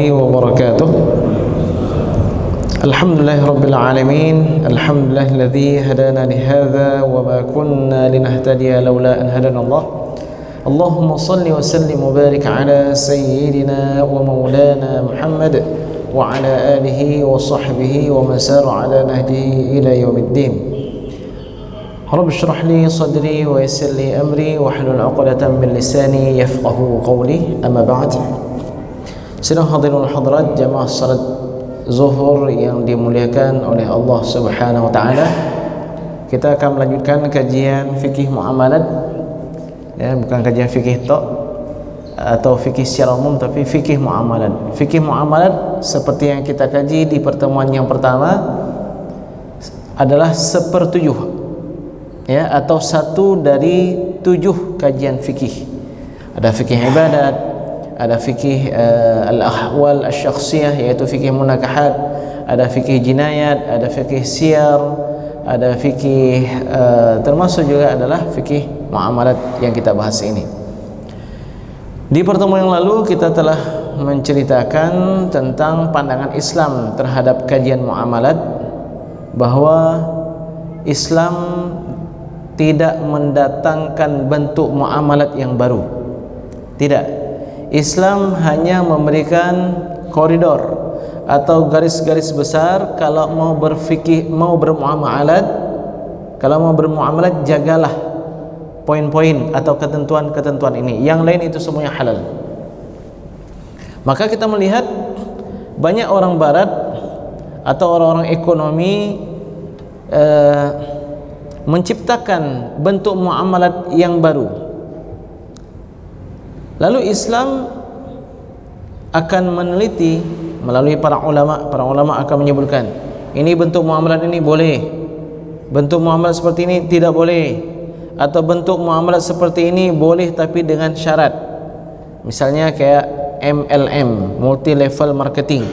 wabarakatuh. Alhamdulillah rabbil alamin. Alhamdulillahilladzi hadana lihadza wa ma kunna linahtadiya laula an hadana Allah. Allahumma salli wa sallim wa barik ala sayyidina wa maulana Muhammad wa ala alihi wa sahbihi wa man sara ala nahjihi ila yaumiddin. Rabb shrah li sadri wa yassir li amri wa hlul 'uqdatam min lisani yafqahu qawli. Amma ba'd. Sidang hadirin hadirat jamaah salat zuhur yang dimuliakan oleh Allah Subhanahu wa taala. Kita akan melanjutkan kajian fikih muamalat. Ya, bukan kajian fikih tok atau fikih secara umum, tapi fikih muamalat. Fikih muamalat seperti yang kita kaji di pertemuan yang pertama adalah sepertujuh, ya, atau satu dari 7 kajian fikih. Ada fikih ibadat, ada fikih al-ahwal asy-syakhsiyah, yaitu fikih munakahat, ada fikih jinayat, ada fikih siyar, ada fikih termasuk juga adalah fikih muamalat yang kita bahas ini. Di pertemuan yang lalu kita telah menceritakan tentang pandangan Islam terhadap kajian muamalat, bahwa Islam tidak mendatangkan bentuk muamalat yang baru. Tidak. Islam hanya memberikan koridor atau garis-garis besar. Kalau mau bermuamalat, jagalah poin-poin atau ketentuan-ketentuan ini. Yang lain itu semuanya halal. Maka kita melihat banyak orang barat atau orang-orang ekonomi menciptakan bentuk muamalat yang baru. Lalu Islam akan meneliti melalui para ulama akan menyebutkan ini bentuk muamalat ini boleh, bentuk muamalat seperti ini tidak boleh, atau bentuk muamalat seperti ini boleh tapi dengan syarat. Misalnya kayak MLM, multi level marketing.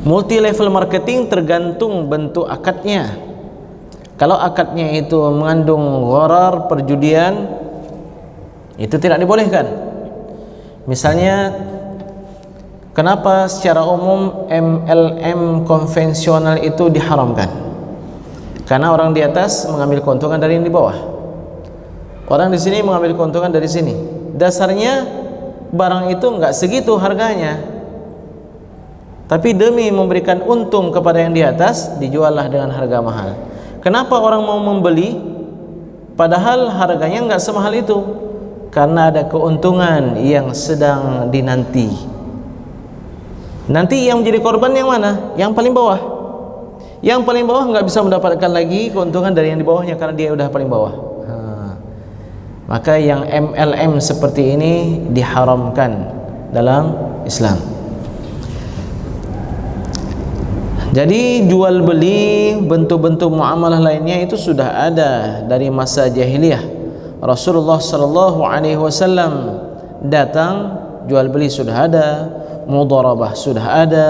Multi level marketing tergantung bentuk akadnya. Kalau akadnya itu mengandung gharar, perjudian, itu tidak dibolehkan. Misalnya, kenapa secara umum MLM konvensional itu diharamkan? Karena orang di atas mengambil keuntungan dari yang di bawah. Orang di sini mengambil keuntungan dari sini. Dasarnya barang itu enggak segitu harganya, tapi demi memberikan untung kepada yang di atas, dijuallah dengan harga mahal. Kenapa orang mau membeli padahal harganya enggak semahal itu? Karena ada keuntungan yang sedang dinanti. Nanti yang menjadi korban yang mana? Yang paling bawah. Yang paling bawah enggak bisa mendapatkan lagi keuntungan dari yang di bawahnya karena dia udah paling bawah. Maka yang MLM seperti ini diharamkan dalam Islam. Jadi jual beli, bentuk-bentuk muamalah lainnya itu sudah ada dari masa jahiliyah. Rasulullah sallallahu alaihi wasallam datang, jual beli sudah ada, mudharabah sudah ada,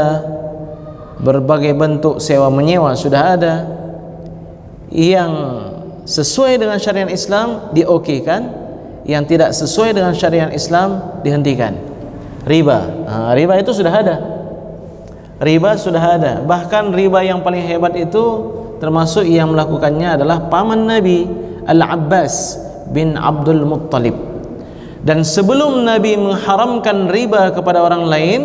berbagai bentuk sewa menyewa sudah ada. Yang sesuai dengan syariat Islam diokekan, yang tidak sesuai dengan syariat Islam dihentikan. Riba, riba itu sudah ada. Riba sudah ada. Bahkan riba yang paling hebat itu termasuk yang melakukannya adalah paman Nabi, Al-Abbas bin Abdul Muttalib. Dan sebelum Nabi mengharamkan riba kepada orang lain,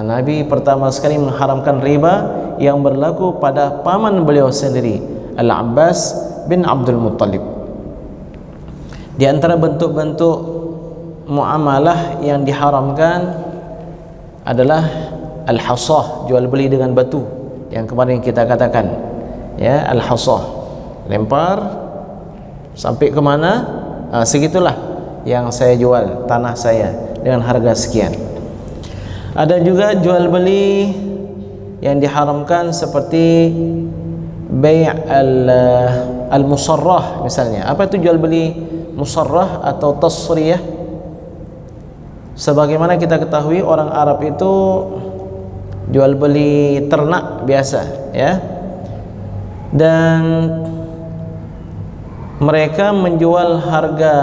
Nabi pertama sekali mengharamkan riba yang berlaku pada paman beliau sendiri, Al-Abbas bin Abdul Muttalib. Di antara bentuk-bentuk muamalah yang diharamkan adalah al-hasah, jual beli dengan batu, yang kemarin kita katakan, ya, al-hasah, lempar sampai ke mana, segitulah yang saya jual tanah saya dengan harga sekian. Ada juga jual beli yang diharamkan seperti bai' al-musarrah misalnya. Apa itu jual beli musarrah atau tasriyah? Sebagaimana kita ketahui, orang Arab itu jual beli ternak biasa, ya, dan mereka menjual harga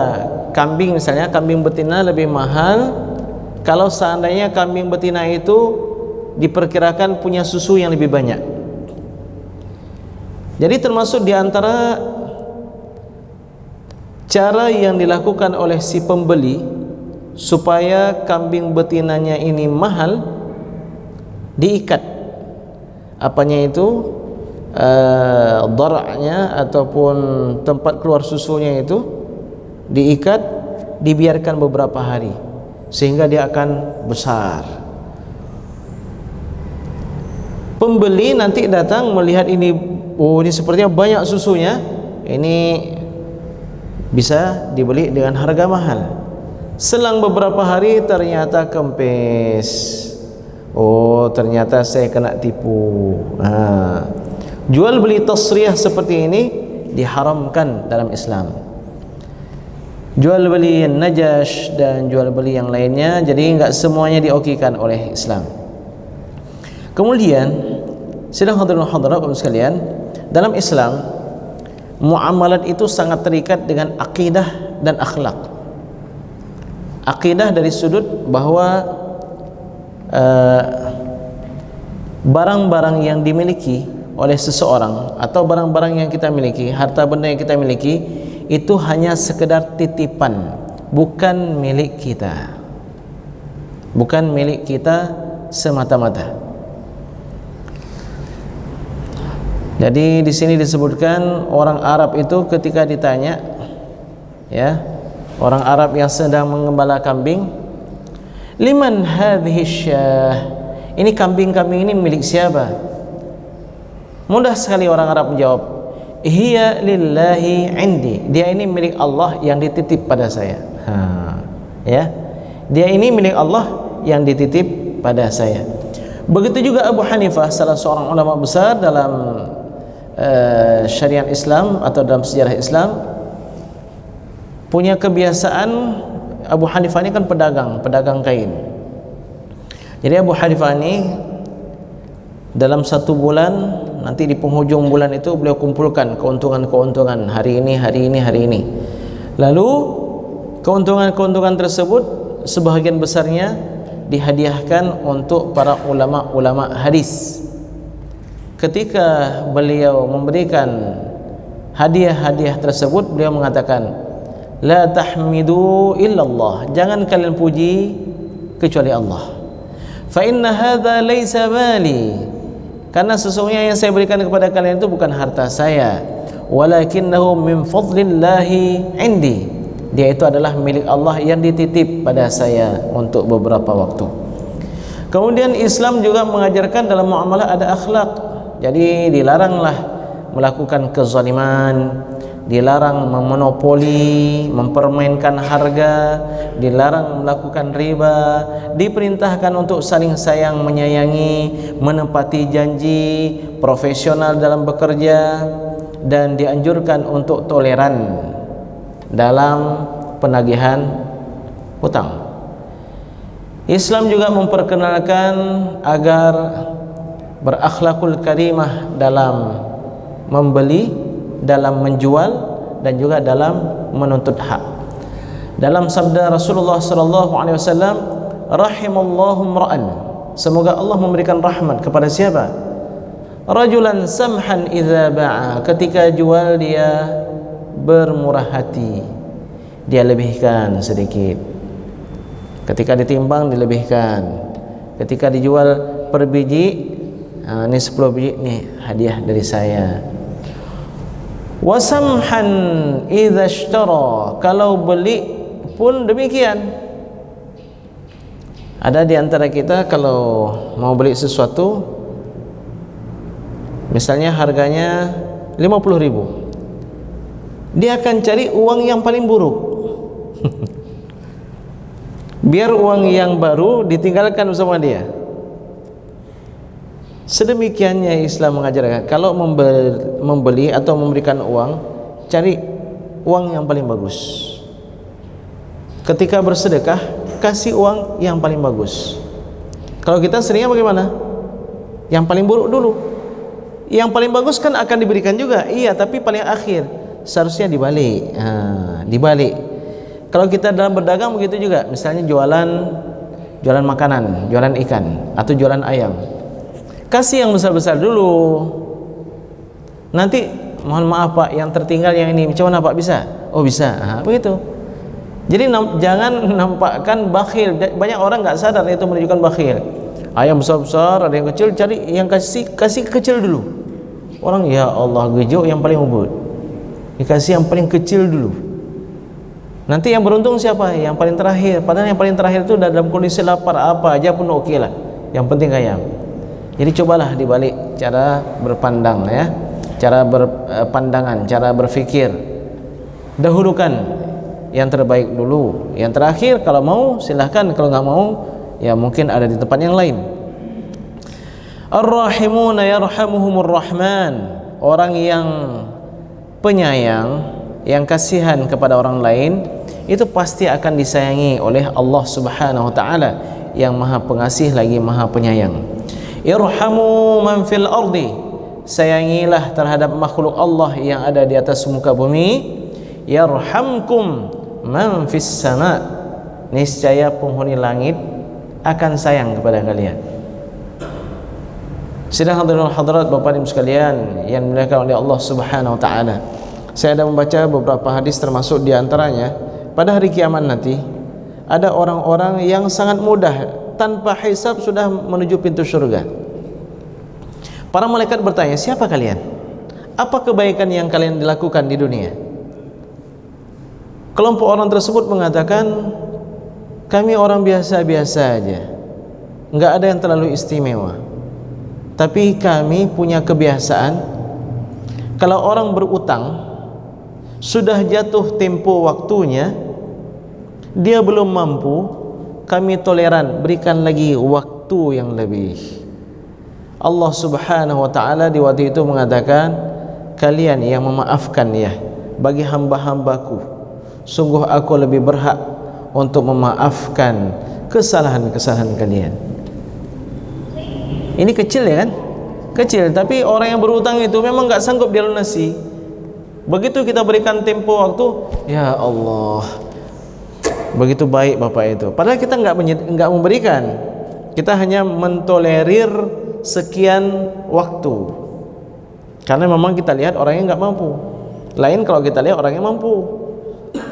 kambing, misalnya kambing betina lebih mahal kalau seandainya kambing betina itu diperkirakan punya susu yang lebih banyak. Jadi termasuk di antara cara yang dilakukan oleh si pembeli supaya kambing betinanya ini mahal, diikat apanya itu dara'nya ataupun tempat keluar susunya itu diikat, dibiarkan beberapa hari sehingga dia akan besar. Pembeli nanti datang melihat ini, oh ini sepertinya banyak susunya, ini bisa dibeli dengan harga mahal. Selang beberapa hari ternyata kempes, oh ternyata saya kena tipu. Jual beli tasriyah seperti ini diharamkan dalam Islam. Jual beli yang najash dan jual beli yang lainnya, jadi enggak semuanya diokikan oleh Islam. Kemudian sidang hadirin hadirat sekalian, dalam Islam muamalat itu sangat terikat dengan akidah dan akhlak. Akidah dari sudut bahwa barang-barang yang dimiliki oleh seseorang atau barang-barang yang kita miliki, harta benda yang kita miliki, itu hanya sekedar titipan, bukan milik kita, bukan milik kita semata-mata. Jadi di sini disebutkan orang Arab itu ketika ditanya, ya, orang Arab yang sedang mengembala kambing, liman hadhihi syah, ini kambing-kambing ini milik siapa? Mudah sekali orang Arab menjawab, hiya lillahi indi, dia ini milik Allah yang dititip pada saya. Ya, dia ini milik Allah yang dititip pada saya. Begitu juga Abu Hanifah, salah seorang ulama besar dalam syariat Islam atau dalam sejarah Islam, punya kebiasaan. Abu Hanifah ini kan pedagang kain. Jadi Abu Hanifah ini dalam satu bulan, nanti di penghujung bulan itu beliau kumpulkan keuntungan hari ini. Lalu keuntungan tersebut sebahagian besarnya dihadiahkan untuk para ulama-ulama hadis. Ketika beliau memberikan hadiah-hadiah tersebut, beliau mengatakan, la tahmidu illallah, jangan kalian puji kecuali Allah. Fa inna hadza laisa mali, karena sesungguhnya yang saya berikan kepada kalian itu bukan harta saya, walakinnahu min fadlillahi indi, dia itu adalah milik Allah yang dititip pada saya untuk beberapa waktu. Kemudian Islam juga mengajarkan dalam muamalah ada akhlak. Jadi dilaranglah melakukan kezaliman, dilarang memonopoli, mempermainkan harga, dilarang melakukan riba, diperintahkan untuk saling sayang menyayangi, menepati janji, profesional dalam bekerja, dan dianjurkan untuk toleran dalam penagihan hutang. Islam juga memperkenalkan agar berakhlakul karimah dalam membeli, dalam menjual, dan juga dalam menuntut hak. Dalam sabda Rasulullah sallallahu alaihi wasallam, rahimallahu imra'an, semoga Allah memberikan rahmat kepada siapa? Rajulan samhan idza ba'a, ketika jual dia bermurah hati, dia lebihkan sedikit. Ketika ditimbang dilebihkan. Ketika dijual per biji, ini 10 biji, nih hadiah dari saya. Wasamhan idza ishtara, kalau beli pun demikian. Ada di antara kita kalau mau beli sesuatu, misalnya harganya 50.000, dia akan cari uang yang paling buruk biar uang yang baru ditinggalkan bersama dia. Sedemikiannya Islam mengajarkan, kalau membeli atau memberikan uang, cari uang yang paling bagus. Ketika bersedekah, kasih uang yang paling bagus. Kalau kita seringnya bagaimana? Yang paling buruk dulu. Yang paling bagus kan akan diberikan juga, iya, tapi paling akhir. Seharusnya dibalik. Dibalik. Kalau kita dalam berdagang begitu juga, misalnya jualan jualan makanan, jualan ikan atau jualan ayam. Kasih yang besar-besar dulu. Nanti mohon maaf Pak, yang tertinggal yang ini macam mana Pak, bisa? Oh bisa. Begitu. Jadi jangan nampakkan bakhil. Banyak orang nggak sadar itu menunjukkan bakhil. Ayam besar-besar, ada yang kecil, cari yang kasih kecil dulu. Orang ya Allah gejuk yang paling ubud. Dikasih yang paling kecil dulu. Nanti yang beruntung siapa? Yang paling terakhir. Padahal yang paling terakhir itu dalam kondisi lapar, apa aja pun oke lah. Yang penting ayam. Jadi cobalah dibalik cara berpandang ya, cara berpandangan, cara berfikir. Dahulukan yang terbaik dulu. Yang terakhir kalau mau silahkan, kalau nggak mau ya mungkin ada di tempat yang lain. Ar-rahimuna yarhamuhumur rahman. Orang yang penyayang, yang kasihan kepada orang lain, itu pasti akan disayangi oleh Allah Subhanahu wa taala yang Maha Pengasih lagi Maha Penyayang. Irhamu man fil ardi. Sayangilah terhadap makhluk Allah yang ada di atas muka bumi. Yarhamkum man fis sama. Niscaya penghuni langit akan sayang kepada kalian. Sidang hadirin hadirat Bapak Ibu sekalian yang dimuliakan oleh Allah Subhanahu wa taala. Saya ada membaca beberapa hadis, termasuk di antaranya pada hari kiamat nanti ada orang-orang yang sangat mudah tanpa hisab sudah menuju pintu surga. Para malaikat bertanya, siapa kalian? Apa kebaikan yang kalian dilakukan di dunia? Kelompok orang tersebut mengatakan, kami orang biasa-biasa aja, enggak ada yang terlalu istimewa. Tapi kami punya kebiasaan, kalau orang berutang sudah jatuh tempo waktunya, dia belum mampu, kami toleran, berikan lagi waktu yang lebih. Allah Subhanahu wa taala di waktu itu mengatakan, kalian yang memaafkan ya bagi hamba-hambaku, sungguh aku lebih berhak untuk memaafkan kesalahan-kesalahan kalian. Ini kecil ya kan? Kecil, tapi orang yang berhutang itu memang enggak sanggup dia lunasi. Begitu kita berikan tempo waktu, ya Allah, begitu baik Bapak itu. Padahal kita enggak memberikan. Kita hanya mentolerir sekian waktu. Karena memang kita lihat orangnya enggak mampu. Lain kalau kita lihat orangnya mampu.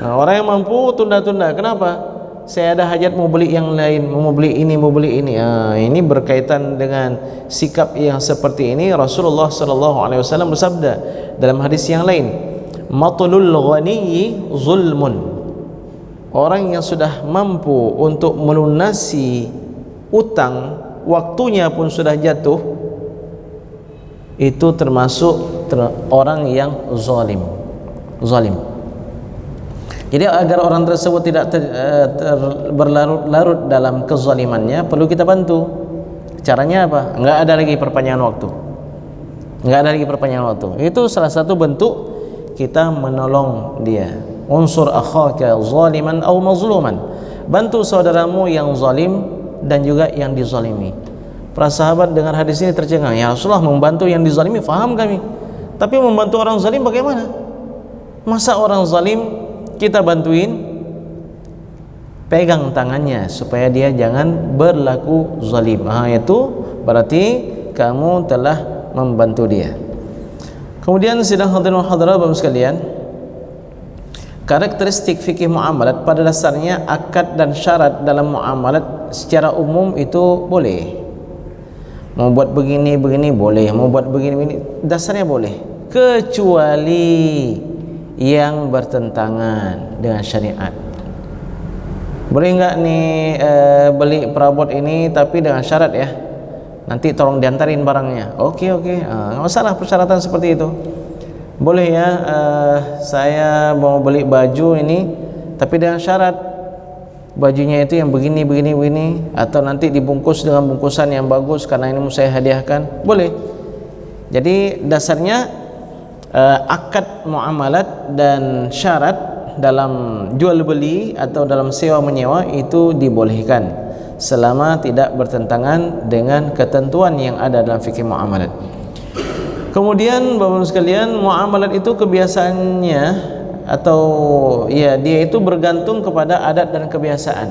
Nah, orang yang mampu tunda-tunda. Kenapa? Saya ada hajat mau beli yang lain, mau beli ini, mau beli ini. Ini berkaitan dengan sikap yang seperti ini. Rasulullah SAW bersabda dalam hadis yang lain, matlul ghaniyyi zulmun. Orang yang sudah mampu untuk melunasi utang, waktunya pun sudah jatuh, itu termasuk orang yang zalim. Jadi agar orang tersebut tidak berlarut-larut dalam kezalimannya, perlu kita bantu. Caranya apa? Enggak ada lagi perpanjangan waktu. Itu salah satu bentuk kita menolong dia. Unsur akhaka zaliman aw mazluman. Bantu saudaramu yang zalim dan juga yang dizalimi. Para sahabat dengar hadis ini tercengang. Ya Rasulullah, membantu yang dizalimi faham kami. Tapi membantu orang zalim bagaimana? Masa orang zalim kita bantuin, pegang tangannya supaya dia jangan berlaku zalim. Itu berarti kamu telah membantu dia. Kemudian sidang hadirin hadirat Bapak sekalian, karakteristik fikih muamalat pada dasarnya akad dan syarat dalam muamalat secara umum itu boleh. Mau buat begini boleh, mau buat begini dasarnya boleh, kecuali yang bertentangan dengan syariat. Boleh enggak nih beli perabot ini tapi dengan syarat ya, nanti tolong diantarin barangnya. Oke, nggak masalah persyaratan seperti itu. Boleh ya, saya mau beli baju ini tapi dengan syarat bajunya itu yang begini, atau nanti dibungkus dengan bungkusan yang bagus karena ini mau saya hadiahkan. Boleh. Jadi dasarnya akad muamalat dan syarat dalam jual beli atau dalam sewa menyewa itu dibolehkan selama tidak bertentangan dengan ketentuan yang ada dalam fikih muamalat. Kemudian Bapak sekalian, muamalat itu kebiasaannya atau ya dia itu bergantung kepada adat dan kebiasaan.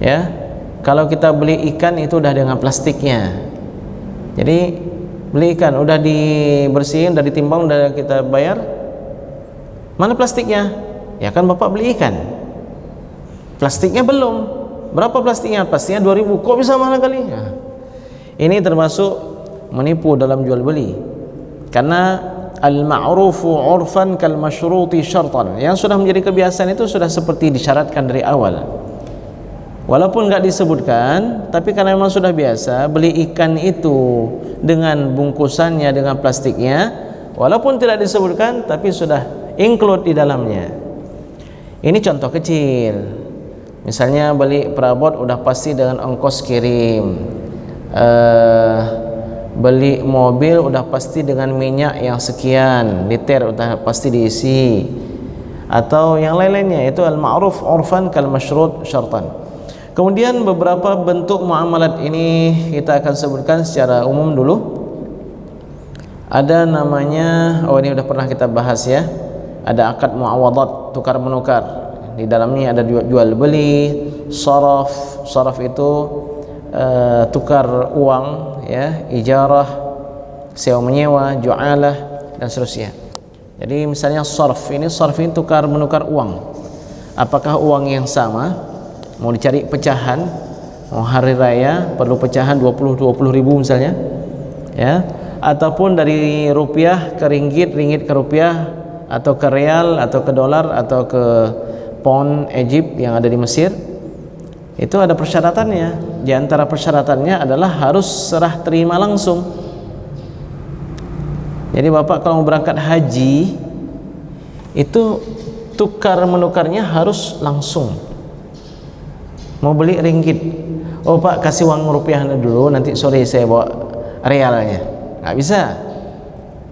Ya, kalau kita beli ikan itu udah dengan plastiknya. Jadi beli ikan udah dibersihin, udah ditimbang, udah kita bayar. Mana plastiknya? Ya kan Bapak beli ikan. Plastiknya belum. Berapa plastiknya? Plastiknya 2.000. Kok bisa mahal kali? Nah, ini termasuk menipu dalam jual beli. Karena al-ma'rufu 'urfan kal masyruti syartan. Yang sudah menjadi kebiasaan itu sudah seperti disyaratkan dari awal. Walaupun enggak disebutkan, tapi karena memang sudah biasa beli ikan itu dengan bungkusannya, dengan plastiknya, walaupun tidak disebutkan tapi sudah include di dalamnya. Ini contoh kecil. Misalnya beli perabot udah pasti dengan ongkos kirim. Beli mobil udah pasti dengan minyak yang sekian liter udah pasti diisi, atau yang lain-lainnya. Itu al-ma'ruf 'urfan kal masyrut syartan. Kemudian beberapa bentuk muamalat ini kita akan sebutkan secara umum dulu. Ada namanya, ini udah pernah kita bahas ya. Ada akad muawadat, tukar menukar. Di dalamnya ada jual beli, saraf. Saraf itu tukar uang ya, ijarah, sewa menyewa, ju'alah dan seterusnya. Jadi misalnya saraf ini tukar menukar uang. Apakah uang yang sama? Mau dicari pecahan, mau hari raya perlu pecahan 20 ribu misalnya ya, ataupun dari rupiah ke ringgit, ringgit ke rupiah, atau ke real, atau ke dolar, atau ke pound Egypt yang ada di Mesir. Itu ada persyaratannya. Di antara persyaratannya adalah harus serah terima langsung. Jadi Bapak kalau mau berangkat haji itu tukar menukarnya harus langsung. Mau beli ringgit, oh Pak kasih uang rupiahnya dulu, nanti sore saya bawa realnya. Nggak bisa,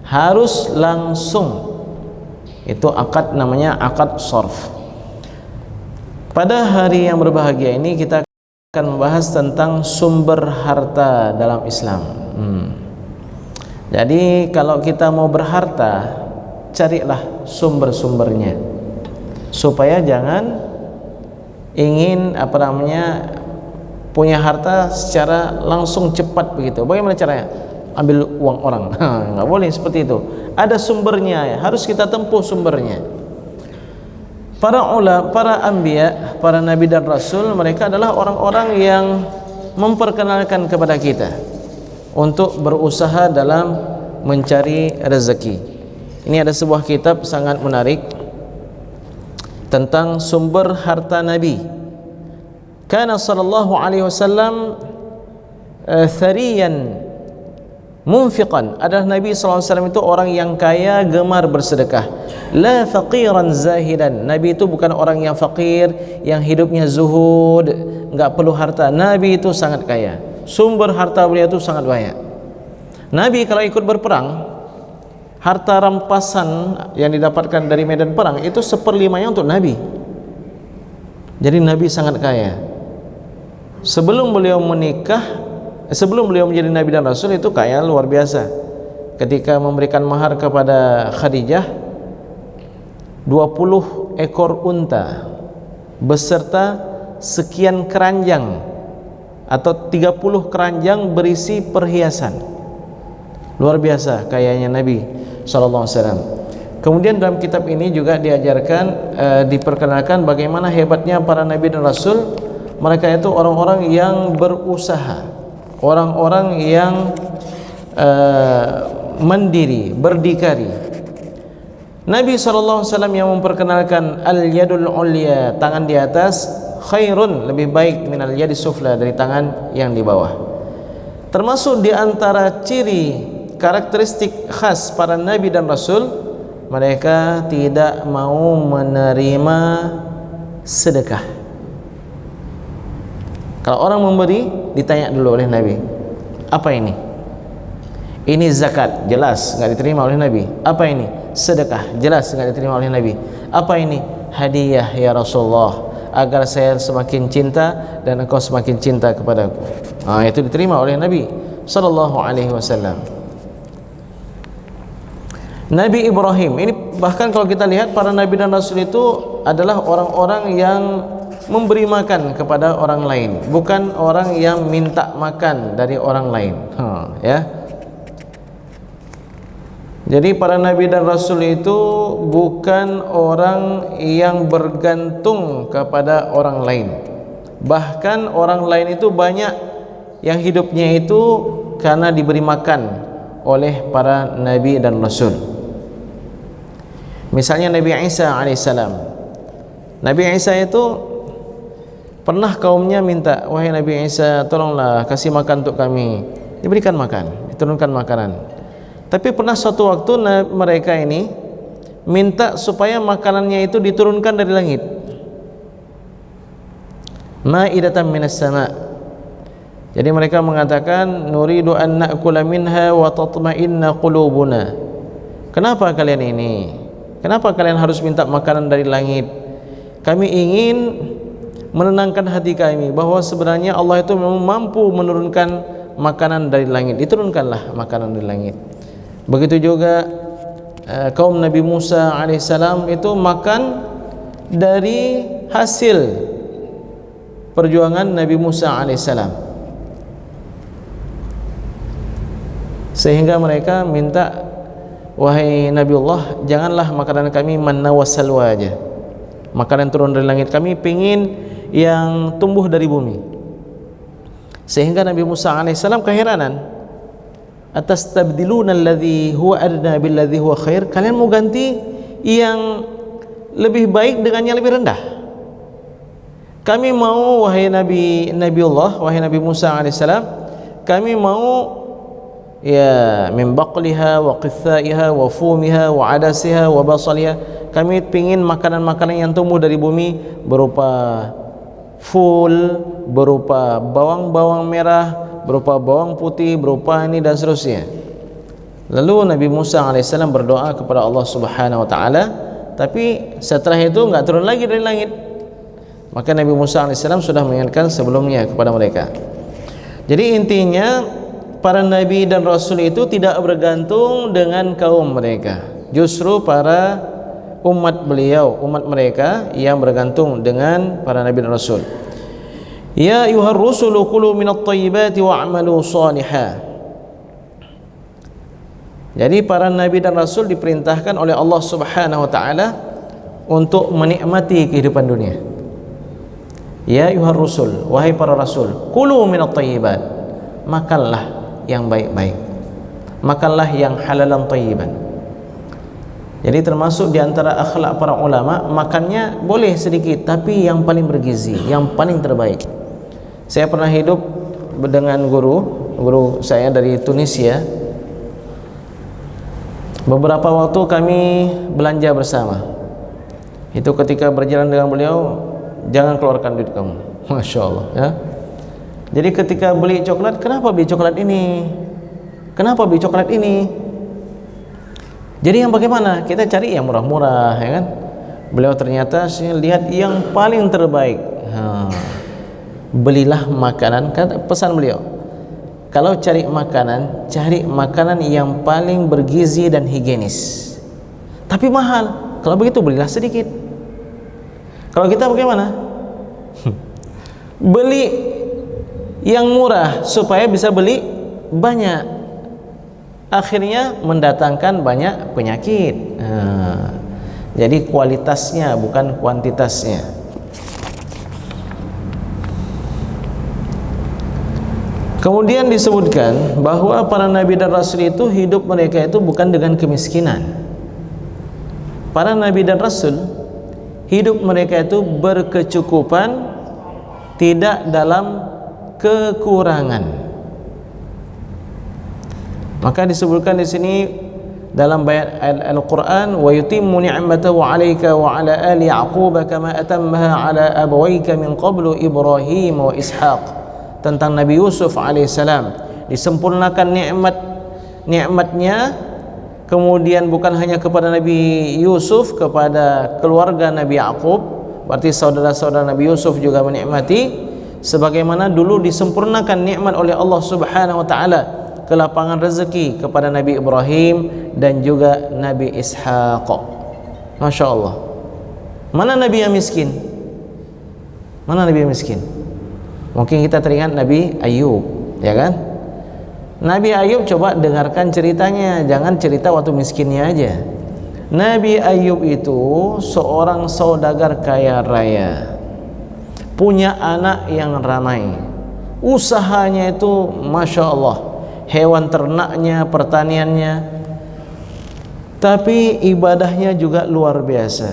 harus langsung. Itu akad, namanya akad sarf. Pada hari yang berbahagia ini kita akan membahas tentang sumber harta dalam Islam. Jadi kalau kita mau berharta, carilah sumber-sumbernya, supaya jangan ingin punya harta secara langsung cepat begitu. Bagaimana caranya? Ambil uang orang. Nggak boleh seperti itu. Ada sumbernya, harus kita tempuh sumbernya. Para ulama, para anbiya, para nabi dan rasul, mereka adalah orang-orang yang memperkenalkan kepada kita untuk berusaha dalam mencari rezeki. Ini ada sebuah kitab sangat menarik tentang sumber harta Nabi. Kana sallallahu alaihi wasallam thariyan munfiqan. Adalah Nabi sallallahu alaihi wasallam itu orang yang kaya, gemar bersedekah. La faqiran zahidan. Nabi itu bukan orang yang fakir, yang hidupnya zuhud, enggak perlu harta. Nabi itu sangat kaya. Sumber harta beliau itu sangat banyak. Nabi kalau ikut berperang, harta rampasan yang didapatkan dari medan perang itu 1/5-nya untuk Nabi. Jadi Nabi sangat kaya. Sebelum beliau menikah, sebelum beliau menjadi Nabi dan Rasul, itu kaya luar biasa. Ketika memberikan mahar kepada Khadijah 20 ekor unta beserta sekian keranjang atau 30 keranjang berisi perhiasan. Luar biasa kayanya Nabi sallallahu alaihi wasallam. Kemudian dalam kitab ini juga diajarkan, diperkenalkan bagaimana hebatnya para nabi dan rasul. Mereka itu orang-orang yang berusaha, orang-orang yang mandiri, berdikari. Nabi SAW yang memperkenalkan al-yadul ulya, tangan di atas, khairun, lebih baik minal yadi sufla, dari tangan yang di bawah. Termasuk di antara ciri karakteristik khas para nabi dan rasul, mereka tidak mau menerima sedekah. Kalau orang memberi, ditanya dulu oleh Nabi, apa ini? Ini zakat, jelas nggak diterima oleh Nabi. Apa ini? Sedekah, jelas nggak diterima oleh Nabi. Apa ini? Hadiah ya Rasulullah, agar saya semakin cinta dan engkau semakin cinta kepadaku. Itu diterima oleh Nabi sallallahu alaihi wasallam. Nabi Ibrahim ini, bahkan kalau kita lihat para nabi dan rasul itu adalah orang-orang yang memberi makan kepada orang lain, bukan orang yang minta makan dari orang lain. Ya. Jadi para nabi dan rasul itu bukan orang yang bergantung kepada orang lain. Bahkan orang lain itu banyak yang hidupnya itu karena diberi makan oleh para nabi dan rasul. Misalnya Nabi Isa alaihissalam. Nabi Isa itu pernah kaumnya minta, wahai Nabi Isa, tolonglah kasih makan untuk kami. Diberikan makan, diturunkan makanan. Tapi pernah suatu waktu mereka ini minta supaya makanannya itu diturunkan dari langit. Ma'idatan minas sama'. Jadi mereka mengatakan, nuridu an na'kula minha wa tatma'inna qulubuna. Kenapa kalian ini? Kenapa kalian harus minta makanan dari langit? Kami ingin menenangkan hati kami bahwa sebenarnya Allah itu memang mampu menurunkan makanan dari langit. Diturunkanlah makanan dari langit. Begitu juga kaum Nabi Musa alaihissalam itu makan dari hasil perjuangan Nabi Musa alaihissalam, sehingga mereka minta, wahai Nabiullah, janganlah makanan kami manna wa salwa aja, makanan turun dari langit, kami pingin yang tumbuh dari bumi. Sehingga Nabi Musa alaihissalam keheranan, atastabdiluna alladhi huwa adna billadhi huwa khair, kalian mau ganti yang lebih baik dengan yang lebih rendah. Kami mau, wahai Nabiullah, wahai Nabi Musa alaihissalam, kami mau ya min baqliha wa qithaiha wa fumiha wa adasiha wa basaliha, kami pingin makanan-makanan yang tumbuh dari bumi berupa ful, berupa bawang-bawang merah, berupa bawang putih, berupa ini dan seterusnya. Lalu Nabi Musa alaihissalam berdoa kepada Allah Subhanahu wa taala, tapi setelah itu enggak turun lagi dari langit. Maka Nabi Musa alaihissalam sudah mengingatkan sebelumnya kepada mereka. Jadi intinya para nabi dan rasul itu tidak bergantung dengan kaum mereka. Justru para umat beliau, umat mereka yang bergantung dengan para nabi dan rasul. Ya ayuhar rusulu kulu minat tayyibati wa'amalu salihah. Jadi para nabi dan rasul diperintahkan oleh Allah Subhanahu wa taala untuk menikmati kehidupan dunia. Ya ayuhar rusul, wahai para rasul, kulu minat tayyibat, makanlah yang baik-baik, makanlah yang halalan tayyiban. Jadi termasuk di antara akhlak para ulama, makannya boleh sedikit tapi yang paling bergizi, yang paling terbaik. Saya pernah hidup dengan guru saya dari Tunisia. Beberapa waktu kami belanja bersama. Itu ketika berjalan dengan beliau, jangan keluarkan duit kamu. Masya Allah ya. Jadi ketika beli coklat, kenapa beli coklat ini? Kenapa beli coklat ini? Jadi yang bagaimana? Kita cari yang murah-murah, ya kan? Beliau ternyata saya lihat yang paling terbaik. Belilah makanan, kata pesan beliau, kalau cari makanan yang paling bergizi dan higienis, tapi mahal. Kalau begitu belilah sedikit. Kalau kita bagaimana? Beli yang murah supaya bisa beli banyak, akhirnya mendatangkan banyak penyakit. Jadi kualitasnya bukan kuantitasnya. Kemudian disebutkan bahwa para nabi dan rasul itu hidup mereka itu bukan dengan kemiskinan. Para nabi dan rasul hidup mereka itu berkecukupan, tidak dalam kekurangan. Maka disebutkan di sini dalam ayat Al-Qur'an, wa yutimmu ni'matahu 'alaika wa 'ala ali Yaqub kama atammaha 'ala abawayka min qablu Ibrahim wa Ishaq, tentang Nabi Yusuf alaihissalam, disempurnakan nikmatnya kemudian bukan hanya kepada Nabi Yusuf, kepada keluarga Nabi Yaqub, berarti saudara-saudara Nabi Yusuf juga menikmati, sebagaimana dulu disempurnakan nikmat oleh Allah Subhanahu wa taala, kelapangan rezeki kepada Nabi Ibrahim dan juga Nabi Ishaq. Masya Allah. Mana Nabi yang miskin? Mana Nabi yang miskin? Mungkin kita teringat Nabi Ayub, ya kan? Nabi Ayub, coba dengarkan ceritanya, jangan cerita waktu miskinnya aja. Nabi Ayub itu seorang saudagar kaya raya, punya anak yang ramai, usahanya itu Masya Allah, hewan ternaknya, pertaniannya, tapi ibadahnya juga luar biasa.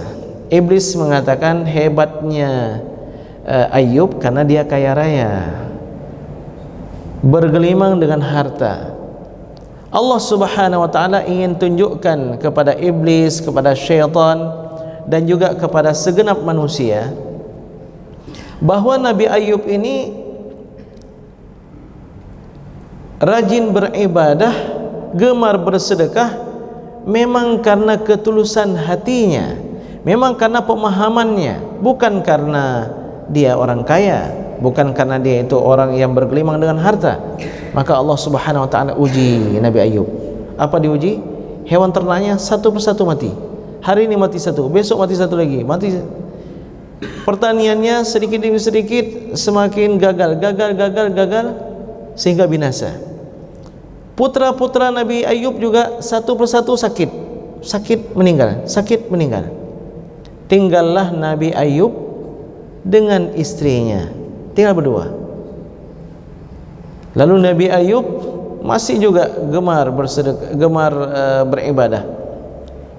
Iblis mengatakan hebatnya Ayub karena dia kaya raya, bergelimang dengan harta. Allah Subhanahu wa taala ingin tunjukkan kepada iblis, kepada syaitan, dan juga kepada segenap manusia bahwa Nabi Ayub ini rajin beribadah, gemar bersedekah memang karena ketulusan hatinya, memang karena pemahamannya, bukan karena dia orang kaya, bukan karena dia itu orang yang bergelimang dengan harta. Maka Allah Subhanahu wa taala uji Nabi Ayub. Apa diuji? Hewan ternaknya satu persatu mati. Hari ini mati satu, besok mati satu lagi, mati. Pertaniannya sedikit demi sedikit semakin gagal sehingga binasa. Putra-putra Nabi Ayub juga satu persatu sakit meninggal. Tinggallah Nabi Ayub dengan istrinya, tinggal berdua. Lalu Nabi Ayub masih juga gemar bersedekah, gemar beribadah.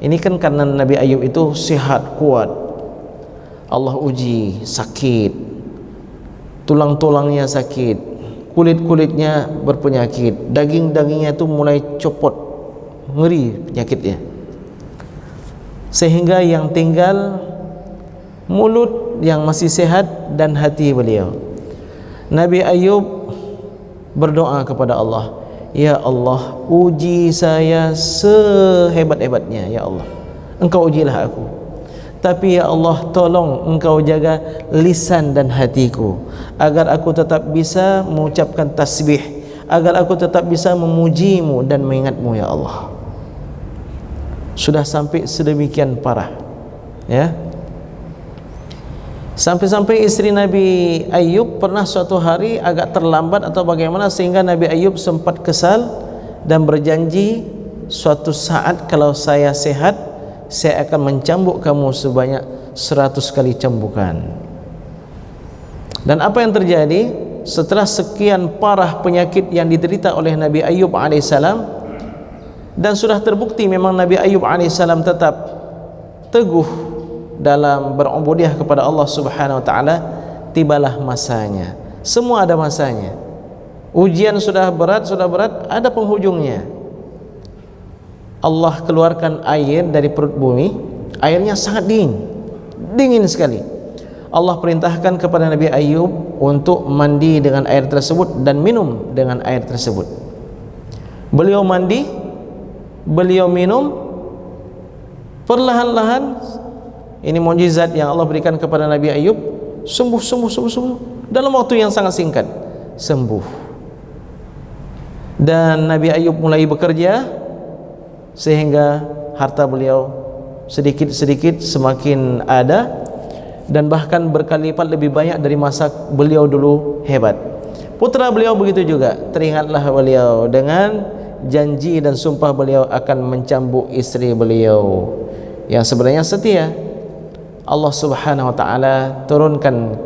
Ini kan karena Nabi Ayub itu sehat, kuat. Allah uji, sakit, tulang-tulangnya sakit, kulit-kulitnya berpenyakit, daging-dagingnya itu mulai copot, ngeri penyakitnya, sehingga yang tinggal mulut yang masih sehat dan hati beliau. Nabi Ayub berdoa kepada Allah, ya Allah, uji saya sehebat-hebatnya, ya Allah, Engkau ujilah aku, tapi ya Allah, tolong Engkau jaga lisan dan hatiku agar aku tetap bisa mengucapkan tasbih, agar aku tetap bisa memujimu dan mengingatmu, ya Allah. Sudah sampai sedemikian parah, ya. Sampai-sampai istri Nabi Ayub pernah suatu hari agak terlambat atau bagaimana, sehingga Nabi Ayub sempat kesal dan berjanji, suatu saat kalau saya sehat, saya akan mencambuk kamu sebanyak 100 kali cambukan. Dan apa yang terjadi? Setelah sekian parah penyakit yang diderita oleh Nabi Ayub alaihissalam, dan sudah terbukti memang Nabi Ayub alaihissalam tetap teguh dalam berubudiyah kepada Allah Subhanahu wa taala, tibalah masanya. Semua ada masanya. Ujian sudah berat, ada penghujungnya. Allah keluarkan air dari perut bumi, airnya sangat dingin sekali. Allah perintahkan kepada Nabi Ayub untuk mandi dengan air tersebut dan minum dengan air tersebut. Beliau mandi, beliau minum, perlahan-lahan. Ini mukjizat yang Allah berikan kepada Nabi Ayub. Sembuh dalam waktu yang sangat singkat, sembuh. Dan Nabi Ayub mulai bekerja, sehingga harta beliau sedikit-sedikit semakin ada, dan bahkan berkali lipat lebih banyak dari masa beliau dulu hebat. Putra beliau begitu juga. Teringatlah beliau dengan janji dan sumpah beliau akan mencambuk istri beliau yang sebenarnya setia. Allah Subhanahu wa taala turunkan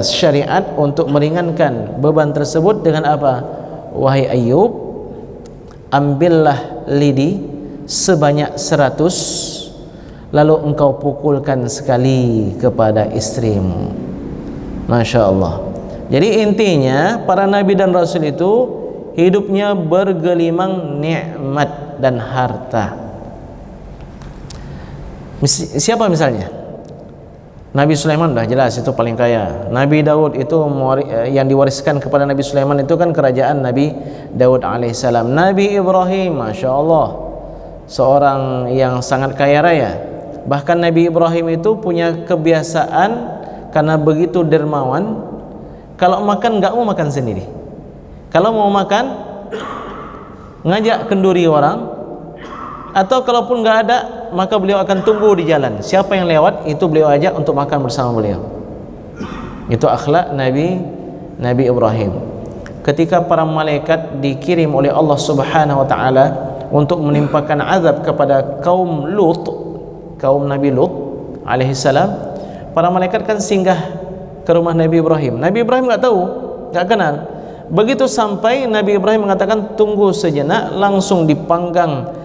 syariat untuk meringankan beban tersebut dengan apa? Wahai Ayub, ambillah lidi sebanyak 100, lalu engkau pukulkan sekali kepada istrimu. Masya Allah. Jadi intinya para nabi dan rasul itu hidupnya bergelimang nikmat dan harta. Siapa misalnya? Nabi Sulaiman dah jelas itu paling kaya. Nabi Daud itu yang diwariskan kepada Nabi Sulaiman itu kan kerajaan Nabi Daud alaihissalam. Nabi Ibrahim, Masya Allah, seorang yang sangat kaya raya. Bahkan Nabi Ibrahim itu punya kebiasaan, karena begitu dermawan, kalau makan nggak mau makan sendiri. Kalau mau makan, ngajak kenduri orang, Atau kalaupun nggak ada, maka beliau akan tunggu di jalan. Siapa yang lewat, itu beliau ajak untuk makan bersama beliau. Itu akhlak Nabi Ibrahim. Ketika para malaikat dikirim oleh Allah Subhanahu wa taala untuk menimpakan azab kepada kaum Lut, kaum Nabi Lut alaihi salam, para malaikat kan singgah ke rumah Nabi Ibrahim. Nabi Ibrahim nggak tahu, nggak kenal. Begitu sampai, Nabi Ibrahim mengatakan tunggu sejenak, langsung dipanggang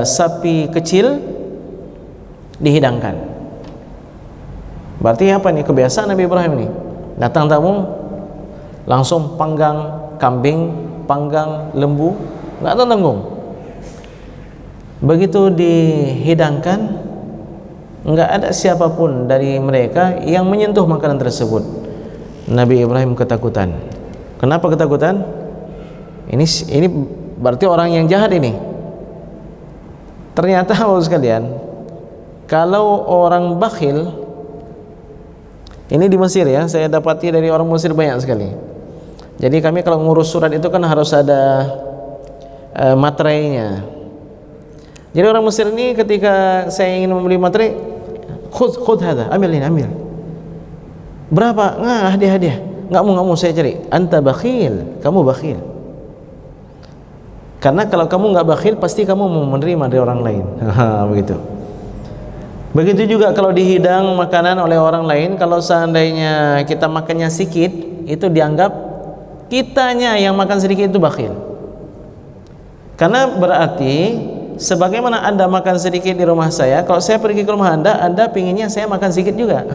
sapi kecil, dihidangkan. Berarti apa nih kebiasaan Nabi Ibrahim ini? Datang tamu langsung panggang kambing, panggang lembu, nggak tanggung. Begitu dihidangkan, nggak ada siapapun dari mereka yang menyentuh makanan tersebut. Nabi Ibrahim ketakutan. Kenapa ketakutan? Ini berarti orang yang jahat ini. Ternyata Bapak sekalian, kalau orang bakhil, ini di Mesir ya, saya dapati dari orang Mesir banyak sekali. Jadi kami kalau ngurus surat itu kan harus ada materainya. Jadi orang Mesir ini ketika saya ingin membeli materai, khud hadha, ambil ini, ambil. Berapa? Nggak, hadiah. Nggak mau saya cari. Anta bakhil, kamu bakhil. Karena kalau kamu nggak bakhil, pasti kamu mau menerima dari orang lain. Begitu. Begitu juga kalau dihidang makanan oleh orang lain, kalau seandainya kita makannya sedikit, itu dianggap kitanya yang makan sedikit itu bakhil. Karena berarti sebagaimana Anda makan sedikit di rumah saya, kalau saya pergi ke rumah Anda pinginnya saya makan sedikit juga.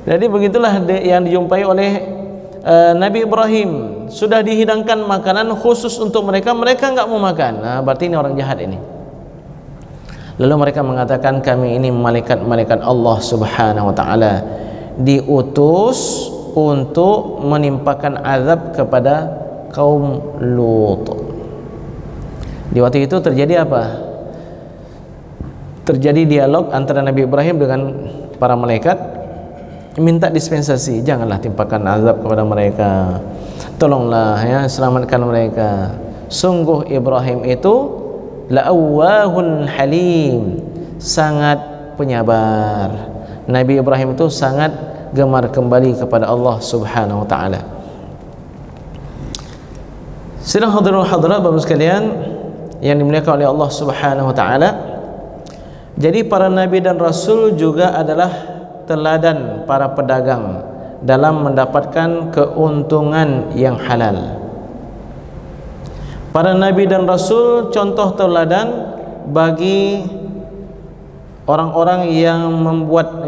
Jadi begitulah yang dijumpai oleh Nabi Ibrahim. Sudah dihidangkan makanan khusus untuk mereka, mereka nggak mau makan. Nah, berarti ini orang jahat ini. Lalu mereka mengatakan, kami ini malaikat-malaikat Allah Subhanahu wa taala, diutus untuk menimpakan azab kepada kaum Lut. Di waktu itu terjadi apa? Terjadi dialog antara Nabi Ibrahim dengan para malaikat, minta dispensasi, janganlah timpakan azab kepada mereka, tolonglah ya, selamatkan mereka. Sungguh Ibrahim itu la'awwahun halim, sangat penyabar. Nabi Ibrahim itu sangat gemar kembali kepada Allah Subhanahu wa taala. Sidang hadirin hadirat Bapak sekalian yang dimuliakan oleh Allah Subhanahu wa taala. Jadi para nabi dan rasul juga adalah teladan para pedagang dalam mendapatkan keuntungan yang halal. Para nabi dan rasul contoh teladan bagi orang-orang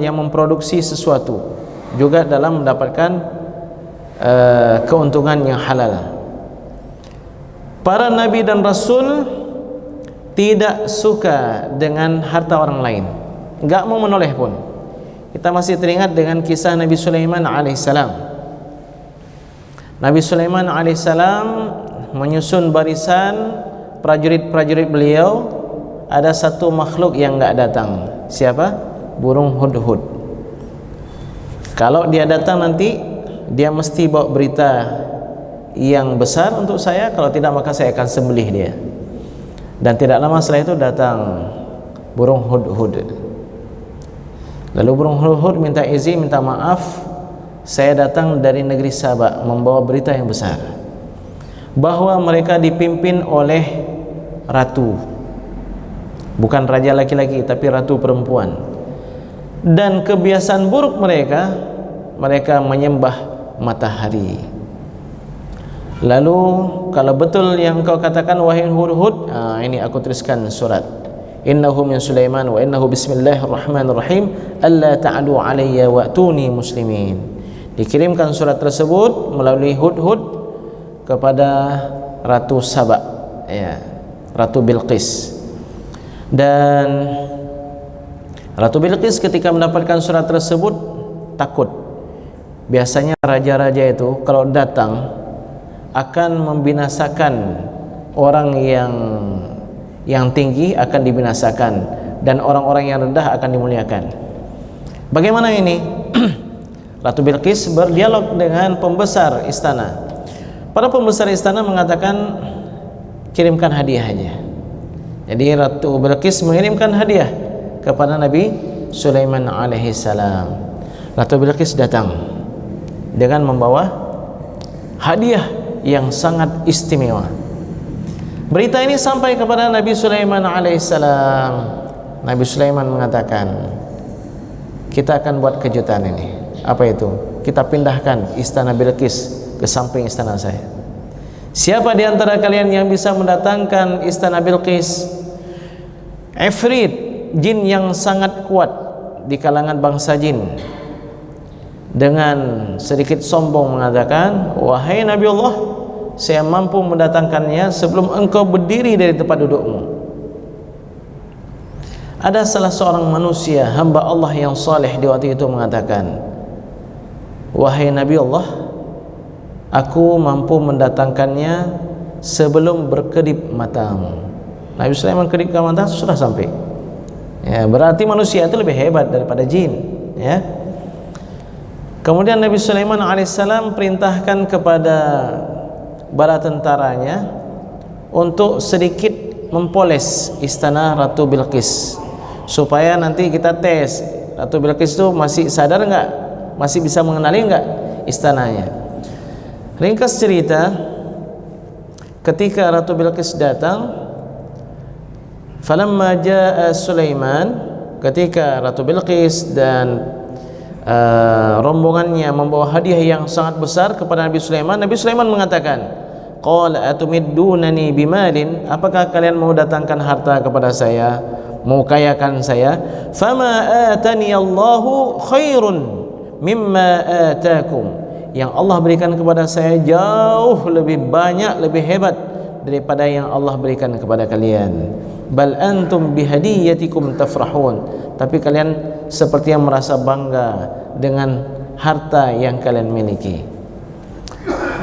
yang memproduksi sesuatu, juga dalam mendapatkan keuntungan yang halal. Para nabi dan rasul tidak suka dengan harta orang lain, enggak mau menoleh pun. Kita masih teringat dengan kisah Nabi Sulaiman alaihissalam. Nabi Sulaiman alaihissalam menyusun barisan prajurit-prajurit beliau, ada satu makhluk yang enggak datang. Siapa? Burung hudhud. Kalau dia datang nanti, dia mesti bawa berita yang besar untuk saya, kalau tidak maka saya akan sembelih dia. Dan tidak lama setelah itu datang burung hudhud. Lalu burung hudhud minta izin, minta maaf, saya datang dari negeri Sabak membawa berita yang besar, bahwa mereka dipimpin oleh ratu, bukan raja laki-laki tapi ratu perempuan. Dan kebiasaan buruk mereka menyembah matahari. Lalu kalau betul yang kau katakan wahai hudhud, ini aku tuliskan surat. Innahu min Sulaiman wa innahu bismillahirrahmanirrahim alla ta'alu alayya wa'tuni muslimin. Dikirimkan surat tersebut melalui hudhud kepada Ratu Sabak, ya, Ratu Bilqis. Dan Ratu Bilqis ketika mendapatkan surat tersebut takut. Biasanya raja-raja itu kalau datang akan membinasakan orang yang tinggi, akan dibinasakan, dan orang-orang yang rendah akan dimuliakan. Bagaimana ini? Ratu Bilqis berdialog dengan pembesar istana. Para pembesar istana mengatakan, kirimkan hadiah aja. Jadi Ratu Bilqis mengirimkan hadiah kepada Nabi Sulaiman alaihi salam. Ratu Bilqis datang dengan membawa hadiah yang sangat istimewa. Berita ini sampai kepada Nabi Sulaiman alaihi salam. Nabi Sulaiman mengatakan, kita akan buat kejutan ini. Apa itu? Kita pindahkan istana Bilqis ke samping istana saya. Siapa di antara kalian yang bisa mendatangkan istana Bilqis? Ifrit, jin yang sangat kuat di kalangan bangsa jin, dengan sedikit sombong mengatakan, wahai Nabi Allah, saya mampu mendatangkannya sebelum engkau berdiri dari tempat dudukmu. Ada salah seorang manusia, hamba Allah yang saleh di waktu itu mengatakan, wahai Nabi Allah, aku mampu mendatangkannya sebelum berkedip matamu. Nabi Sulaiman kedipkan mata, sudah sampai. Ya, berarti manusia itu lebih hebat daripada jin. Ya. Kemudian Nabi Sulaiman alaihissalam perintahkan kepada bala tentaranya untuk sedikit mempoles istana Ratu Bilqis, supaya nanti kita tes Ratu Bilqis itu masih sadar enggak, masih bisa mengenali enggak istananya. Ringkas cerita, ketika Ratu Bilqis datang, falamma jaa Sulaiman, ketika Ratu Bilqis dan rombongannya membawa hadiah yang sangat besar kepada Nabi Sulaiman, Nabi Sulaiman mengatakan, qala atumiddunani bimalin, apakah kalian mau datangkan harta kepada saya, mau kayakan saya? Fama atani Allahu khairun mimma atakum, yang Allah berikan kepada saya jauh lebih banyak, lebih hebat daripada yang Allah berikan kepada kalian. Bal antum bihadiyatikum tafrahun, tapi kalian seperti yang merasa bangga dengan harta yang kalian miliki.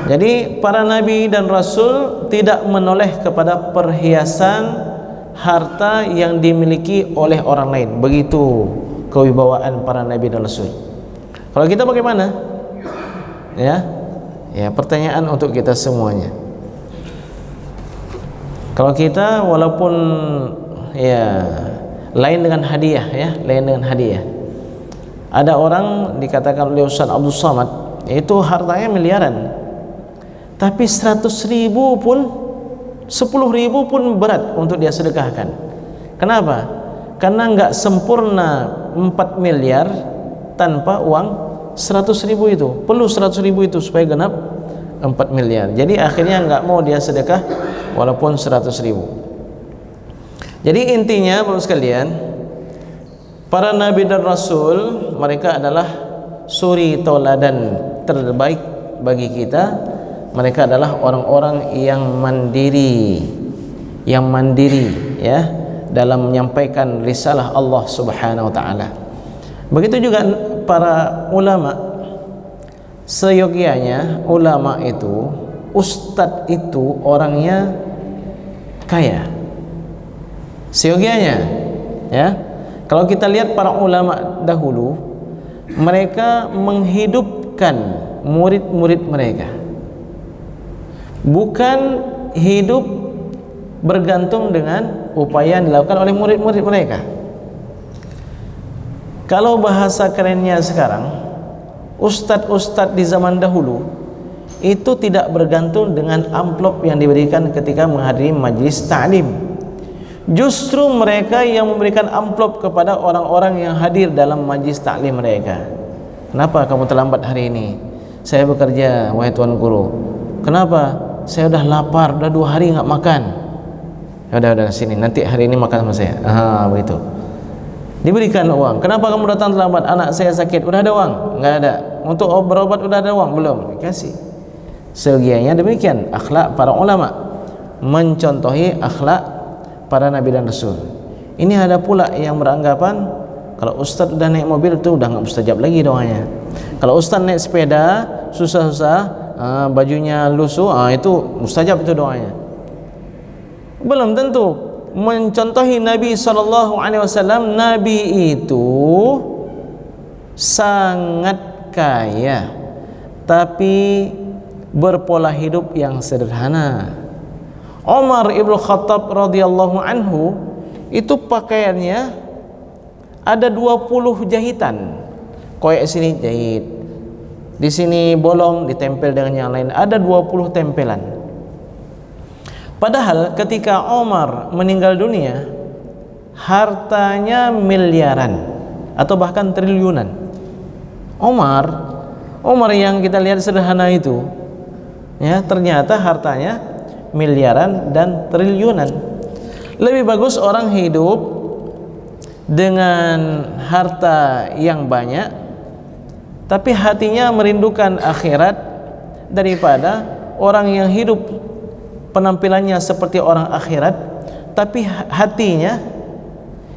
Jadi para nabi dan rasul tidak menoleh kepada perhiasan harta yang dimiliki oleh orang lain. Begitu kewibawaan para nabi dan rasul. Kalau kita bagaimana? Ya, pertanyaan untuk kita semuanya. Kalau kita walaupun ya lain dengan hadiah, ya, lain dengan hadiah. Ada orang dikatakan oleh Ustaz Abdul Samad, itu hartanya miliaran, tapi 100.000 pun, 10.000 pun berat untuk dia sedekahkan. Kenapa? Karena enggak sempurna 4 miliar tanpa uang 100.000 itu. Perlu 100.000 itu supaya genap 4 miliar. Jadi akhirnya enggak mau dia sedekah walaupun 100.000. Jadi intinya Bapak sekalian, para nabi dan rasul mereka adalah suri tauladan terbaik bagi kita. Mereka adalah orang-orang yang mandiri, ya, dalam menyampaikan risalah Allah Subhanahu wa taala. Begitu juga para ulama. Seyogianya ulama itu, ustadz itu orangnya kaya. Seyogianya, ya. Kalau kita lihat para ulama dahulu, mereka menghidupkan murid-murid mereka, bukan hidup bergantung dengan upaya yang dilakukan oleh murid-murid mereka. Kalau bahasa kerennya sekarang, ustadz-ustadz di zaman dahulu itu tidak bergantung dengan amplop yang diberikan ketika menghadiri majlis ta'lim. Justru mereka yang memberikan amplop kepada orang-orang yang hadir dalam majlis ta'lim mereka. Kenapa kamu terlambat hari ini? Saya bekerja, wahai tuan guru. Kenapa? Saya udah lapar, udah 2 hari nggak makan. Udah sini, nanti hari ini makan sama saya. Begitu. Diberikan uang. Kenapa kamu datang terlambat? Anak saya sakit. Udah ada uang? Nggak ada. Untuk berobat udah ada uang? Belum. Dikasih. Segianya demikian akhlak para ulama, mencontohi akhlak para nabi dan rasul. Ini ada pula yang beranggapan kalau ustaz udah naik mobil itu udah nggak mustajab lagi doanya. Kalau ustaz naik sepeda susah-susah, bajunya lusuh, itu mustajab itu doanya. Belum tentu. Mencontohi Nabi SAW, Nabi itu sangat kaya, tapi berpola hidup yang sederhana. Umar ibn Khattab radhiyallahu anhu itu pakaiannya ada 20 jahitan. Koyak sini jahit, di sini bolong, ditempel dengan yang lain, ada 20 tempelan. Padahal ketika Umar meninggal dunia, hartanya miliaran atau bahkan triliunan. Umar yang kita lihat sederhana itu, ya, ternyata hartanya miliaran dan triliunan. Lebih bagus orang hidup dengan harta yang banyak tapi hatinya merindukan akhirat daripada orang yang hidup penampilannya seperti orang akhirat tapi hatinya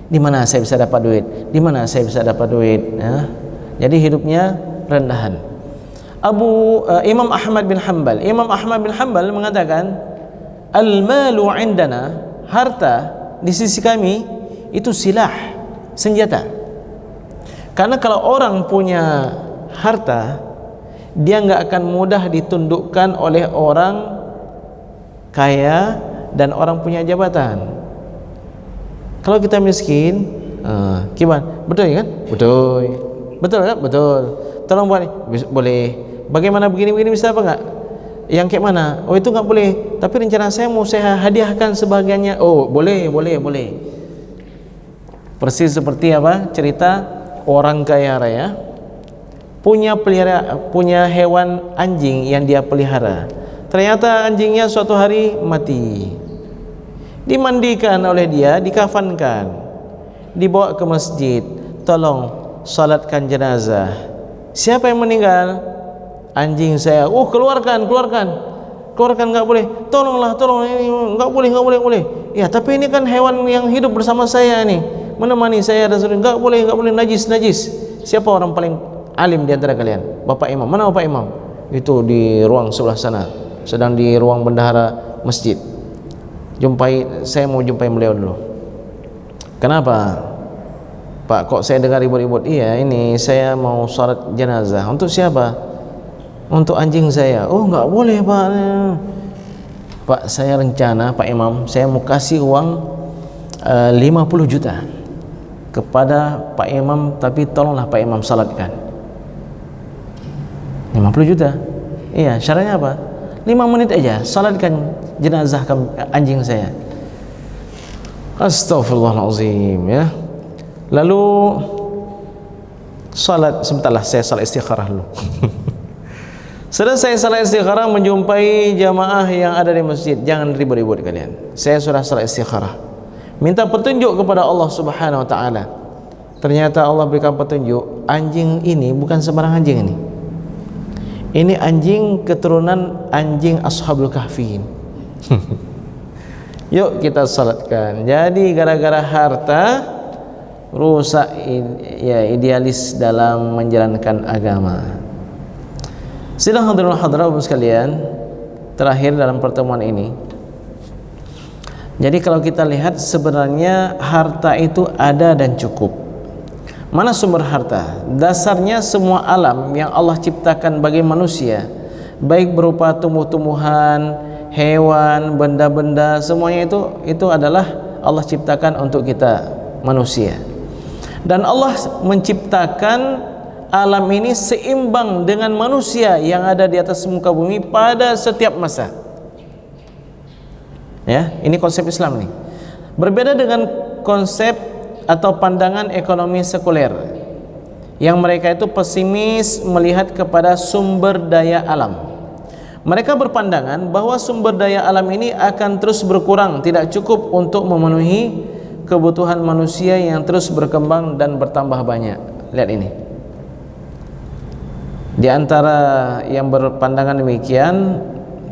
di mana saya bisa dapat duit, di mana saya bisa dapat duit, ya. Jadi hidupnya rendahan. Imam Ahmad bin Hanbal mengatakan, al-malu indana, harta di sisi kami itu silah, senjata. Karena kalau orang punya harta, dia nggak akan mudah ditundukkan oleh orang kaya dan orang punya jabatan. Kalau kita miskin, gimana? Betul kan? Betul kan? Betul. Tolong buat, boleh. Bagaimana begini bisa apa enggak? Yang kayak mana? Oh itu nggak boleh. Tapi rencana saya mau saya hadiahkan sebagiannya. Oh boleh. Persis seperti apa? Cerita orang kaya raya punya hewan anjing yang dia pelihara. Ternyata anjingnya suatu hari mati. Dimandikan oleh dia, dikafankan, dibawa ke masjid. Tolong salatkan jenazah. Siapa yang meninggal? Anjing saya. Oh keluarkan nggak boleh. Tolong ini nggak boleh. Ya tapi ini kan hewan yang hidup bersama saya nih, menemani saya dan nggak boleh najis. Siapa orang paling alim di antara kalian? Bapak Imam. Mana Bapak Imam? Itu di ruang sebelah sana, sedang di ruang bendahara masjid. Saya mau jumpai beliau dulu. Kenapa Pak, kok saya dengar ribut-ribut? Iya, ini saya mau salat jenazah. Untuk siapa? Untuk anjing saya. Oh nggak boleh Pak. Pak, saya rencana Pak Imam, saya mau kasih uang 50 juta kepada Pak Imam, tapi tolonglah Pak Imam salatkan. 50 juta. Iya, syaratnya apa? 5 menit aja salatkan jenazah anjing saya. Astagfirullahalazim, ya. Lalu salat, sebentarlah saya salat istikharah dulu. Selesai salat istikharah, menjumpai jamaah yang ada di masjid, jangan ribut-ribut kalian. Saya sudah salat istikharah, minta petunjuk kepada Allah Subhanahu wa taala. Ternyata Allah berikan petunjuk, anjing ini bukan sembarang anjing ini. Ini anjing keturunan anjing Ashabul Kahfiin. Yuk kita salatkan. Jadi gara-gara harta rusak ya idealis dalam menjalankan agama. Sidang hadirin hadirat sekalian, terakhir dalam pertemuan ini. Jadi kalau kita lihat sebenarnya harta itu ada dan cukup. Mana sumber harta? Dasarnya semua alam yang Allah ciptakan bagi manusia, baik berupa tumbuh-tumbuhan, hewan, benda-benda, semuanya itu adalah Allah ciptakan untuk kita manusia. Dan Allah menciptakan alam ini seimbang dengan manusia yang ada di atas muka bumi pada setiap masa. Ya, ini konsep Islam nih. Berbeda dengan konsep atau pandangan ekonomi sekuler yang mereka itu pesimis melihat kepada sumber daya alam. Mereka berpandangan bahwa sumber daya alam ini akan terus berkurang, tidak cukup untuk memenuhi kebutuhan manusia yang terus berkembang dan bertambah banyak. Lihat ini. Di antara yang berpandangan demikian,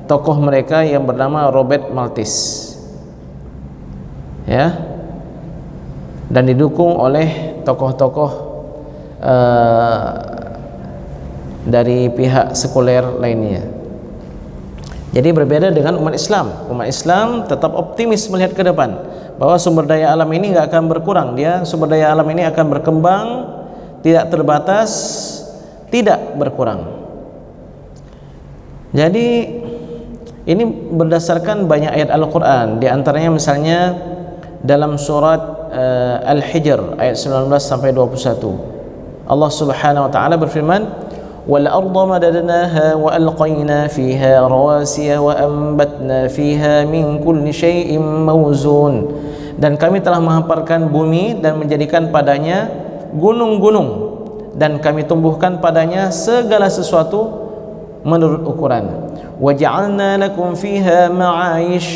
tokoh mereka yang bernama Robert Malthus, ya, dan didukung oleh tokoh-tokoh dari pihak sekuler lainnya. Jadi berbeda dengan umat Islam. Umat Islam tetap optimis melihat ke depan bahwa sumber daya alam ini nggak akan berkurang. Sumber daya alam ini akan berkembang, tidak terbatas, tidak berkurang. Jadi Ini berdasarkan banyak ayat Al-Quran. Di antaranya misalnya dalam surat Al-Hijr ayat 19 sampai 21, Allah Subhanahu wa taala berfirman, "Wal arda madadnaha wa alqayna fiha rawasiya wa anbatna fiha min kulli syai'in mawzun." Dan kami telah menghamparkan bumi dan menjadikan padanya gunung-gunung, dan kami tumbuhkan padanya segala sesuatu menurut ukuran. وَجَعَلْنَا لَكُمْ فِيهَا مَعَايِشْ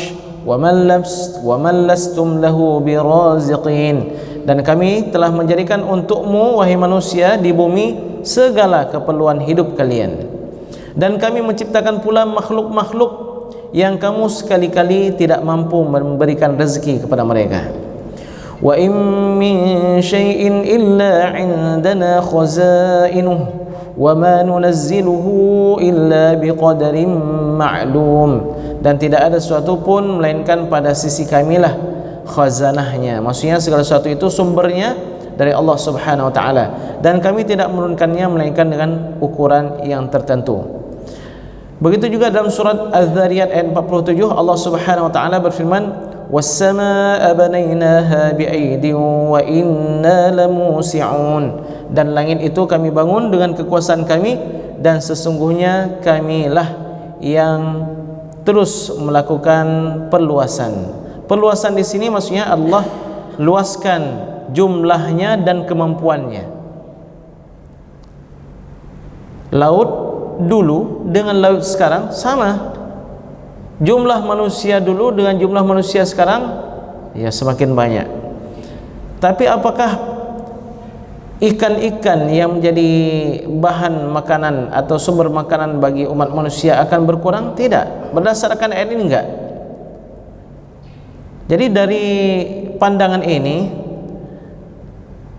وَمَنْ لَسْتُمْ لَهُ بِرَازِقِينَ. Dan kami telah menjadikan untukmu, wahai manusia, di bumi segala keperluan hidup kalian. Dan kami menciptakan pula makhluk-makhluk yang kamu sekali-kali tidak mampu memberikan rezeki kepada mereka. وَإِن مِّن شَيْءٍ إِلَّا عِندَنَا خَزَائِنُهُ وَمَا نُنَزِّلُهُ إِلَّا بِقَدَرٍ مَعْلُومٍ. Dan tidak ada sesuatu pun melainkan pada sisi kamilah khazanahnya. Maksudnya segala sesuatu itu sumbernya dari Allah Subhanahu wa taala, dan kami tidak menurunkannya melainkan dengan ukuran yang tertentu. Begitu juga dalam surat Az-Zariyat ayat 47, Allah Subhanahu wa taala berfirman, "Was-samaa'a banaynaaha bi'aydin wa inna lamusi'un." Dan langit itu kami bangun dengan kekuasaan kami, dan sesungguhnya kamilah yang terus melakukan perluasan. Perluasan di sini maksudnya Allah luaskan jumlahnya dan kemampuannya. Laut dulu dengan laut sekarang sama. Jumlah manusia dulu dengan jumlah manusia sekarang ya semakin banyak. Tapi apakah ikan-ikan yang menjadi bahan makanan atau sumber makanan bagi umat manusia akan berkurang? Tidak. Berdasarkan ayat ini enggak. Jadi dari pandangan ini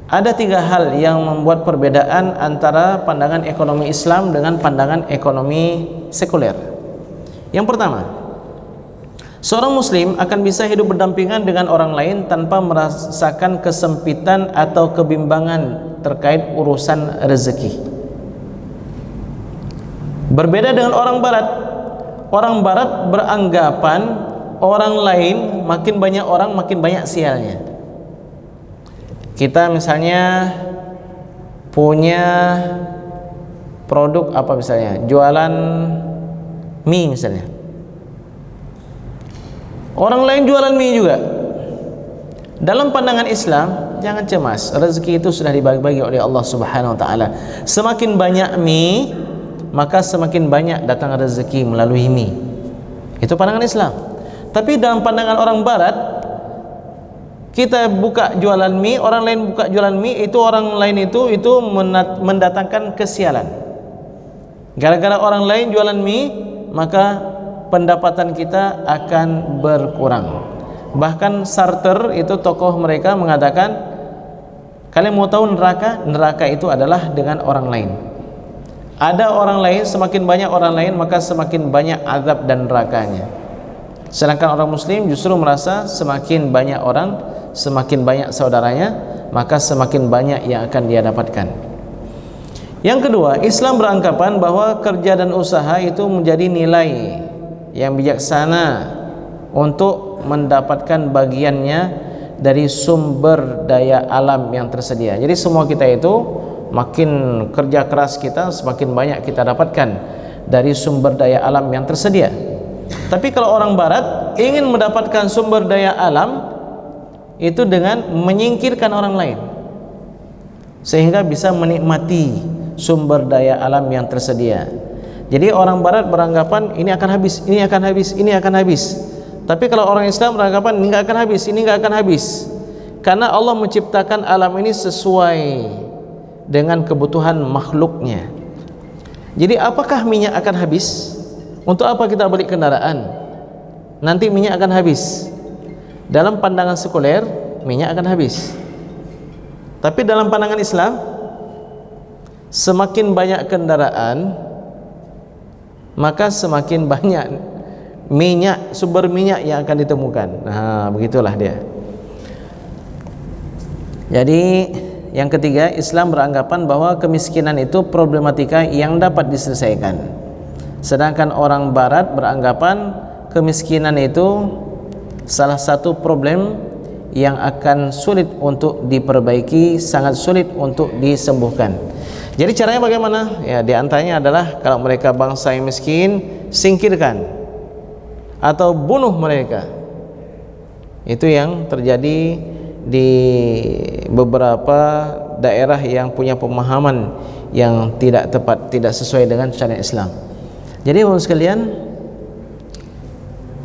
ada 3 hal yang membuat perbedaan antara pandangan ekonomi Islam dengan pandangan ekonomi sekuler. Yang pertama, seorang muslim akan bisa hidup berdampingan dengan orang lain tanpa merasakan kesempitan atau kebimbangan terkait urusan rezeki. Berbeda dengan orang barat. Orang barat beranggapan orang lain, makin banyak orang makin banyak sialnya. Kita misalnya punya produk apa misalnya, jualan mie misalnya. Orang lain jualan mie juga. Dalam pandangan Islam, jangan cemas, rezeki itu sudah dibagi-bagi oleh Allah Subhanahu wa taala. Semakin banyak mie, maka semakin banyak datang rezeki melalui mie. Itu pandangan Islam. Tapi dalam pandangan orang barat, kita buka jualan mie, orang lain buka jualan mie, itu orang lain itu mendatangkan kesialan. Gara-gara orang lain jualan mie, maka pendapatan kita akan berkurang. Bahkan Sartre itu tokoh mereka mengatakan, kalian mau tahu neraka? Neraka itu adalah dengan orang lain. Ada orang lain, semakin banyak orang lain, maka semakin banyak azab dan nerakanya. Sedangkan orang muslim justru merasa semakin banyak orang, semakin banyak saudaranya, maka semakin banyak yang akan dia dapatkan. Yang kedua, Islam beranggapan bahwa kerja dan usaha itu menjadi nilai yang bijaksana untuk mendapatkan bagiannya dari sumber daya alam yang tersedia. Jadi semua kita itu makin kerja keras kita, semakin banyak kita dapatkan dari sumber daya alam yang tersedia. Tapi kalau orang barat ingin mendapatkan sumber daya alam itu dengan menyingkirkan orang lain, sehingga bisa menikmati sumber daya alam yang tersedia. Jadi orang barat beranggapan ini akan habis, ini akan habis, ini akan habis. Tapi kalau orang Islam beranggapan ini enggak akan habis, ini enggak akan habis. Karena Allah menciptakan alam ini sesuai dengan kebutuhan makhluknya. Jadi apakah minyak akan habis? Untuk apa kita beli kendaraan? Nanti minyak akan habis. Dalam pandangan sekuler, minyak akan habis. Tapi dalam pandangan Islam, semakin banyak kendaraan, maka semakin banyak minyak, sumber minyak yang akan ditemukan. Nah, begitulah dia. Jadi yang ketiga, Islam beranggapan bahwa kemiskinan itu problematika yang dapat diselesaikan. Sedangkan orang barat beranggapan kemiskinan itu salah satu problem yang akan sulit untuk diperbaiki, sangat sulit untuk disembuhkan. Jadi caranya bagaimana? Ya, di antaranya adalah kalau mereka bangsa yang miskin, singkirkan atau bunuh mereka. Itu yang terjadi di beberapa daerah yang punya pemahaman yang tidak tepat, tidak sesuai dengan syariat Islam. Jadi Bapak sekalian,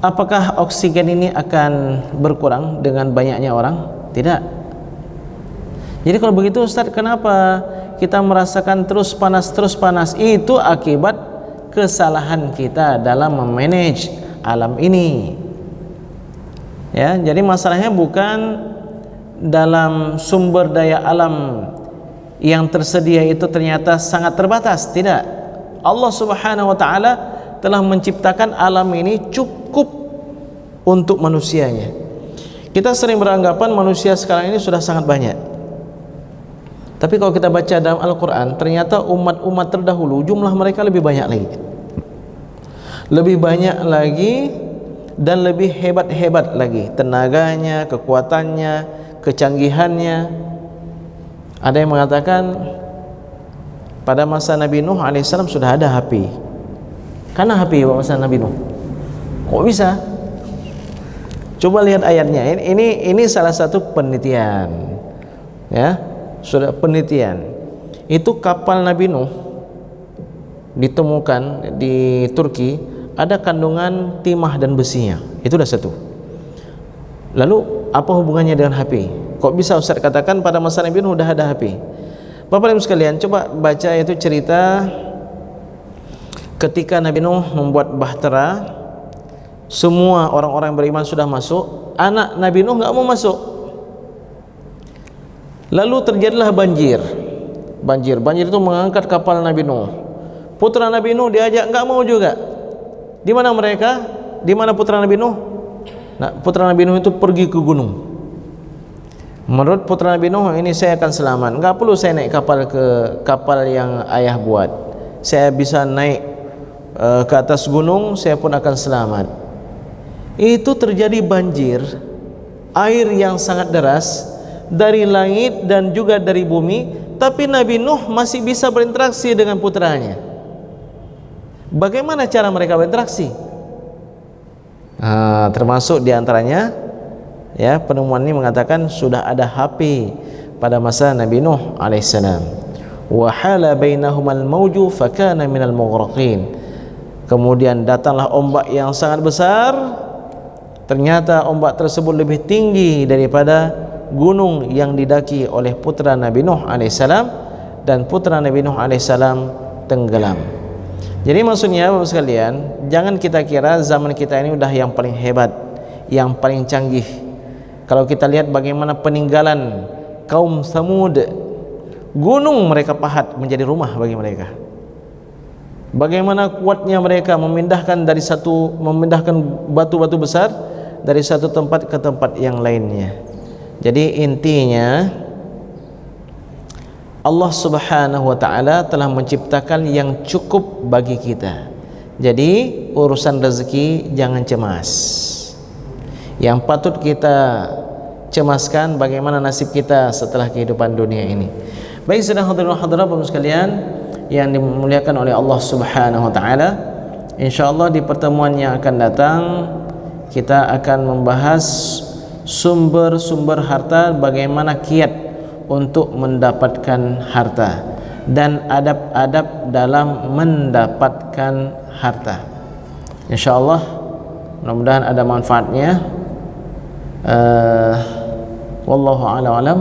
apakah oksigen ini akan berkurang dengan banyaknya orang? Tidak. Jadi kalau begitu Ustaz, kenapa kita merasakan terus panas? Itu akibat kesalahan kita dalam memanage alam ini. Ya, jadi masalahnya bukan dalam sumber daya alam yang tersedia itu ternyata sangat terbatas. Tidak. Allah Subhanahu wa taala telah menciptakan alam ini cukup untuk manusianya. Kita sering beranggapan manusia sekarang ini sudah sangat banyak. Tapi kalau kita baca dalam Al-Quran, ternyata umat-umat terdahulu jumlah mereka lebih banyak lagi. Lebih banyak lagi dan lebih hebat-hebat lagi. Tenaganya, kekuatannya, kecanggihannya. Ada yang mengatakan pada masa Nabi Nuh alaihissalam sudah ada HP. Karena HP pada masa Nabi Nuh. Kok bisa? Coba lihat ayatnya. Ini salah satu penelitian. Ya, sudah penelitian. Itu kapal Nabi Nuh ditemukan di Turki, ada kandungan timah dan besinya. Itu dah satu. Lalu apa hubungannya dengan HP? Kok bisa Ustaz katakan pada masa Nabi Nuh sudah ada HP? Bapak Ibu sekalian, coba baca itu cerita ketika Nabi Nuh membuat bahtera, semua orang-orang yang beriman sudah masuk, anak Nabi Nuh enggak mau masuk. Lalu terjadilah banjir. Banjir itu mengangkat kapal Nabi Nuh. Putra Nabi Nuh diajak, enggak mau juga. Di mana mereka? Di mana putra Nabi Nuh? Nah, putra Nabi Nuh itu pergi ke gunung. Menurut putra Nabi Nuh, ini saya akan selamat. Enggak perlu saya naik kapal yang ayah buat. Saya bisa naik ke atas gunung, saya pun akan selamat. Itu terjadi banjir, air yang sangat deras dari langit dan juga dari bumi, tapi Nabi Nuh masih bisa berinteraksi dengan putranya. Bagaimana cara mereka berinteraksi? Termasuk diantaranya, ya, penemuan ini mengatakan sudah ada HP pada masa Nabi Nuh alaihissalam. Wa hala bainahumal mawju fakana minal mughraqin. Kemudian datanglah ombak yang sangat besar. Ternyata ombak tersebut lebih tinggi daripada gunung yang didaki oleh putra Nabi Nuh alaihissalam, dan putra Nabi Nuh alaihissalam tenggelam. Jadi maksudnya Bapak sekalian, jangan kita kira zaman kita ini udah yang paling hebat, yang paling canggih. Kalau kita lihat bagaimana peninggalan kaum Samud, gunung mereka pahat menjadi rumah bagi mereka. Bagaimana kuatnya mereka memindahkan batu-batu besar dari satu tempat ke tempat yang lainnya. Jadi intinya Allah Subhanahu wa taala telah menciptakan yang cukup bagi kita. Jadi urusan rezeki jangan cemas. Yang patut kita cemaskan bagaimana nasib kita setelah kehidupan dunia ini. Baik, sedang hadirin hadirat Bapak sekalian yang dimuliakan oleh Allah Subhanahu wa taala, insyaallah di pertemuan yang akan datang kita akan membahas sumber-sumber harta, bagaimana kiat untuk mendapatkan harta dan adab-adab dalam mendapatkan harta. Insyaallah mudah-mudahan ada manfaatnya. Wallahu a'lam.